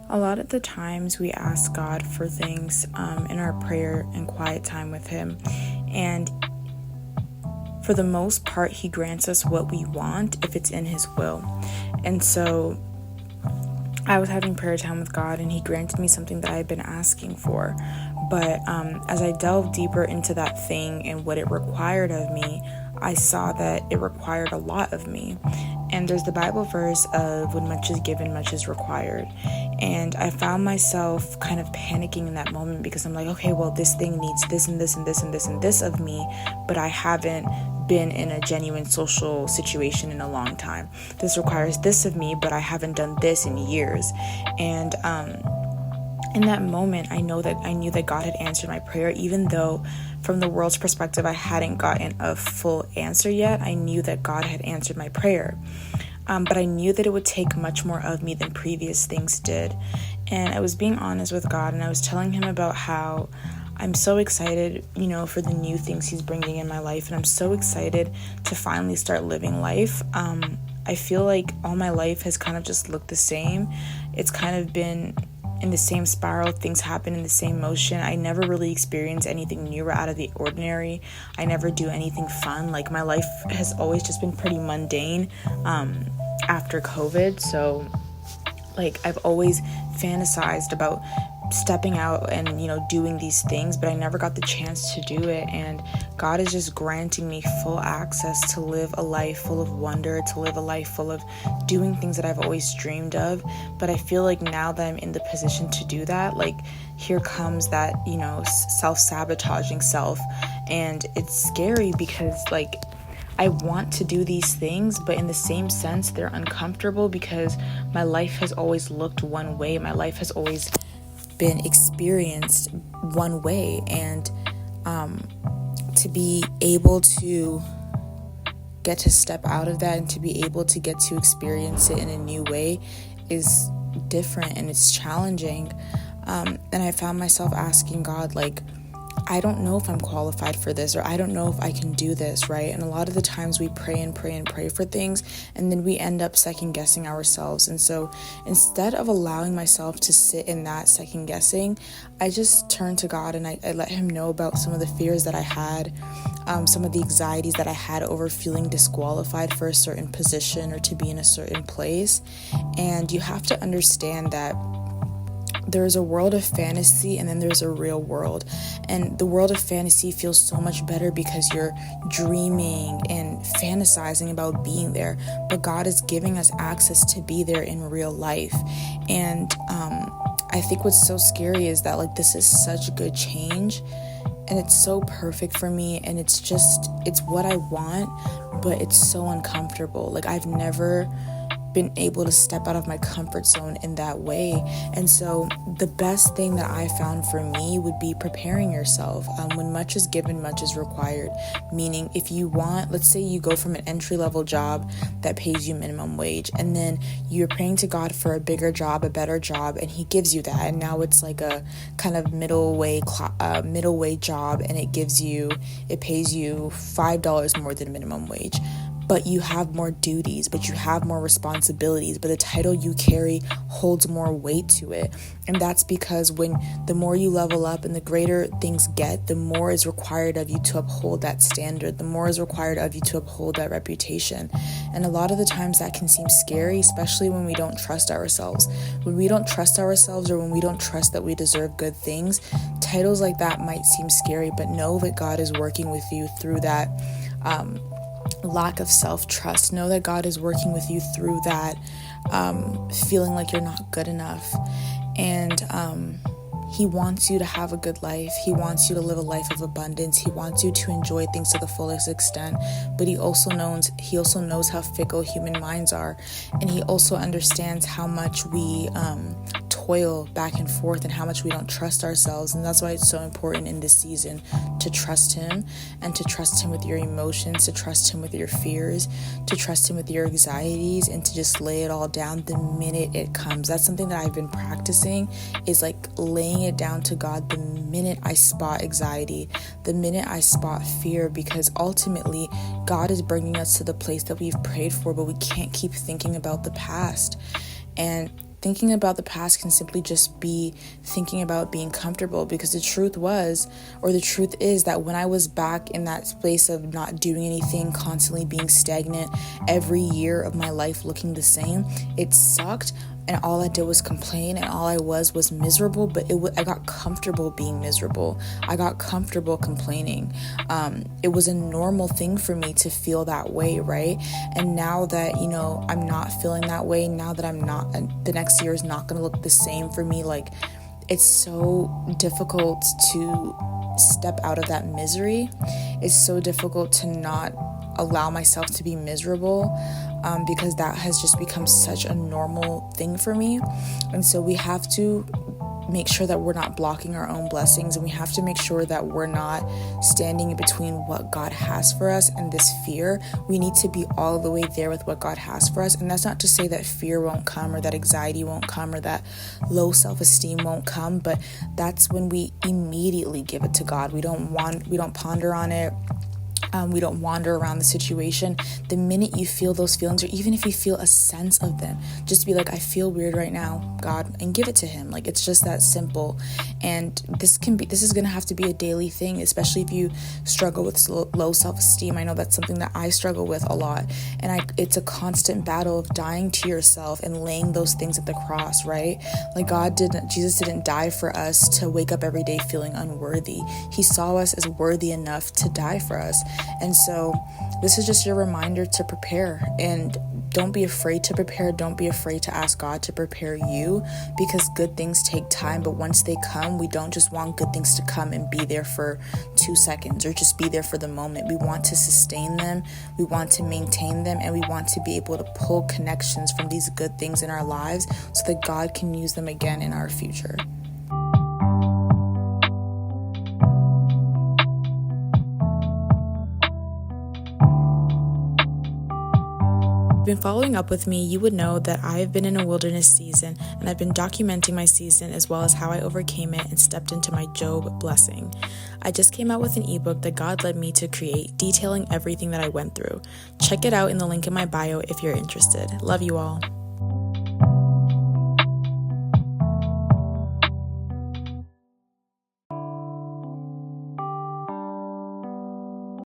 A lot of the times we ask God for things in our prayer and quiet time with Him, and for the most part, He grants us what we want if it's in His will. And so I was having prayer time with God, and He granted me something that I had been asking for. But as I delved deeper into that thing and what it required of me, I saw that it required a lot of me. And there's the Bible verse of when much is given, much is required. And I found myself kind of panicking in that moment because I'm like, okay, well, this thing needs this and this and this and this and this of me, but I haven't been in a genuine social situation in a long time. This requires this of me, but I haven't done this in years. And in that moment, I knew that God had answered my prayer, even though from the world's perspective, I hadn't gotten a full answer yet. I knew that God had answered my prayer. But I knew that it would take much more of me than previous things did. And I was being honest with God, and I was telling Him about how I'm so excited, for the new things He's bringing in my life. And I'm so excited to finally start living life. I feel like all my life has kind of just looked the same. It's kind of been in the same spiral. Things happen in the same motion. I never really experience anything new or out of the ordinary. I never do anything fun. Like, my life has always just been pretty mundane after COVID. So I've always fantasized about stepping out and doing these things, but I never got the chance to do it. And God is just granting me full access to live a life full of wonder, to live a life full of doing things that I've always dreamed of. But I feel like now that I'm in the position to do that, here comes that self-sabotaging self, and it's scary because I want to do these things, but in the same sense, they're uncomfortable because my life has always looked one way. My life has always been experienced one way. And to be able to get to step out of that and to be able to get to experience it in a new way is different, and it's challenging. And I found myself asking God, I don't know if I'm qualified for this, or I don't know if I can do this, right? And a lot of the times we pray and pray and pray for things, and then we end up second guessing ourselves. And so instead of allowing myself to sit in that second guessing, I just turned to God, and I let Him know about some of the fears that I had, some of the anxieties that I had over feeling disqualified for a certain position or to be in a certain place. And you have to understand that there's a world of fantasy, and then there's a real world. And the world of fantasy feels so much better because you're dreaming and fantasizing about being there. But God is giving us access to be there in real life. And I think what's so scary is that this is such good change, and it's so perfect for me, and it's what I want, but it's so uncomfortable. I've never been able to step out of my comfort zone in that way. And so the best thing that I found for me would be preparing yourself. When much is given, much is required. Meaning, if you want, let's say you go from an entry-level job that pays you minimum wage, and then you're praying to God for a bigger job, a better job, and He gives you that, and now it's like a kind of middle way job, and it pays you $5 more than minimum wage. But you have more duties, but you have more responsibilities, but the title you carry holds more weight to it. And that's because the more you level up and the greater things get, the more is required of you to uphold that standard, the more is required of you to uphold that reputation. And a lot of the times that can seem scary, especially when we don't trust ourselves. When we don't trust ourselves, or when we don't trust that we deserve good things, titles like that might seem scary, but know that God is working with you through that lack of self-trust. Know that God is working with you through that feeling like you're not good enough. And He wants you to have a good life. He wants you to live a life of abundance. He wants you to enjoy things to the fullest extent. But He also knows how fickle human minds are. And He also understands how much we toil back and forth, and how much we don't trust ourselves. And that's why it's so important in this season to trust Him, and to trust Him with your emotions, to trust Him with your fears, to trust Him with your anxieties, and to just lay it all down the minute it comes. That's something that I've been practicing, is laying it down to God the minute I spot anxiety, the minute I spot fear, because ultimately God is bringing us to the place that we've prayed for, but we can't keep thinking about the past. And thinking about the past can simply just be thinking about being comfortable, because the truth is that when I was back in that place of not doing anything, constantly being stagnant, every year of my life looking the same, it sucked. And all I did was complain, and all I was miserable. But I got comfortable being miserable. I got comfortable complaining. It was a normal thing for me to feel that way, right? And now that, I'm not feeling that way, now that the next year is not going to look the same for me, like, it's so difficult to step out of that misery. It's so difficult to not allow myself to be miserable, because that has just become such a normal thing for me. And so we have to make sure that we're not blocking our own blessings, and we have to make sure that we're not standing in between what God has for us and this fear. We need to be all the way there with what God has for us. And that's not to say that fear won't come, or that anxiety won't come, or that low self-esteem won't come, but that's when we immediately give it to God. We don't ponder on it. We don't wander around the situation. The minute you feel those feelings, or even if you feel a sense of them, just be like, I feel weird right now, God, and give it to him. Like, it's just that simple. And this is going to have to be a daily thing, especially if you struggle with low self-esteem. I know that's something that I struggle with a lot. And it's a constant battle of dying to yourself and laying those things at the cross, right? Like, Jesus didn't die for us to wake up every day feeling unworthy. He saw us as worthy enough to die for us. And so this is just your reminder to prepare, and don't be afraid to prepare. Don't be afraid to ask God to prepare you, because good things take time. But once they come, we don't just want good things to come and be there for 2 seconds or just be there for the moment. We want to sustain them. We want to maintain them, and we want to be able to pull connections from these good things in our lives so that God can use them again in our future. Been following up with me, you would know that I've been in a wilderness season, and I've been documenting my season as well as how I overcame it and stepped into my Job blessing. I just came out with an ebook that God led me to create, detailing everything that I went through. Check it out in the link in my bio if you're interested. Love you all.